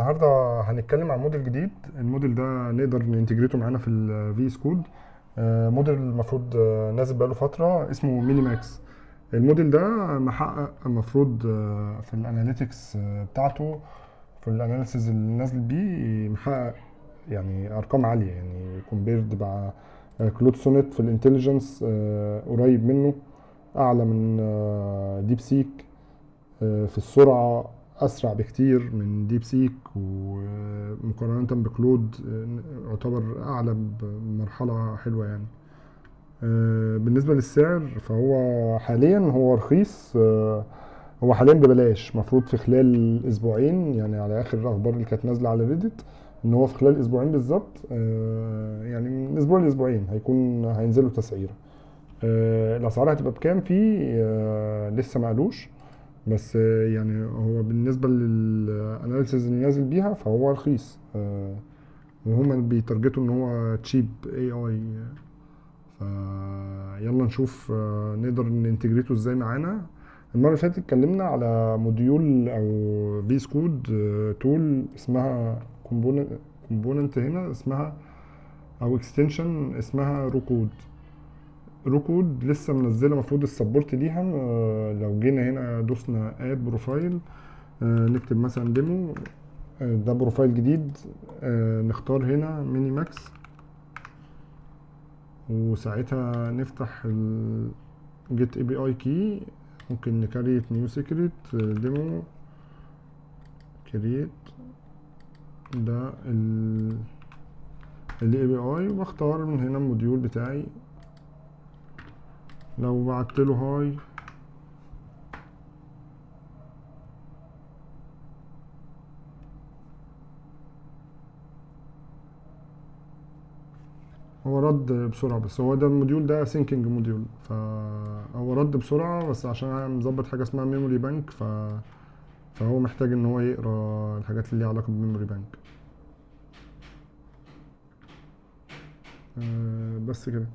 النهارده هنتكلم عن موديل جديد. الموديل ده نقدر ننتجريته معانا في الفي اس كود. موديل المفروض نازل بقاله فتره اسمه ميني ماكس. الموديل ده محقق المفروض في الاناليتكس بتاعته، في الاناليسيز اللي نازل بيه محقق يعني ارقام عاليه، يعني كومبيرد مع كلود سونيت في الانتليجنس، قريب منه، اعلى من ديب سيك في السرعة، أسرع بكتير من ديب سيك، ومقارنة بكلود يعتبر أعلى بمرحلة حلوة يعني. بالنسبة للسعر فهو حاليا هو رخيص. هو حاليا ببلاش، مفروض في خلال أسبوعين، يعني على آخر الأخبار اللي كانت نازلة على ريدت إن هو في خلال أسبوعين بالظبط، يعني من أسبوع لأسبوعين هينزلوا تسعيرة. الأسعار هتبقى بكام فيه لسه ما قالوش، بس يعني هو بالنسبة للاناليسيز اللي نازل بيها فهو رخيص. وهما بيتارجتوا ان هو تشيب اي اي. فيلا نشوف نقدر ننتجريته ازاي معانا. المرة اللي فاتت اتكلمنا على موديول او فيس كود تول اسمها كومبوننت هنا اسمها، او اكستنشن اسمها روكود. روكود لسه منزله المفروض السبورت ليها. لو جينا هنا دوسنا اد بروفايل، نكتب مثلا ديمو، ده بروفايل جديد، نختار هنا ميني ماكس، وساعتها نفتح الجيت اي بي اي كي، ممكن نكريت نيو سيكريت ديمو كرييت، ده الاي بي اي، واختار من هنا الموديول بتاعي. لو بعت له هاي هو رد بسرعة، بس هو ده الموديول ده سينكينج موديول، فهو رد بسرعة، بس عشان انا مظبط حاجة اسمها ميموري بانك فهو محتاج ان هو يقرا الحاجات اللي ليها علاقة بالميموري بانك. بس كده.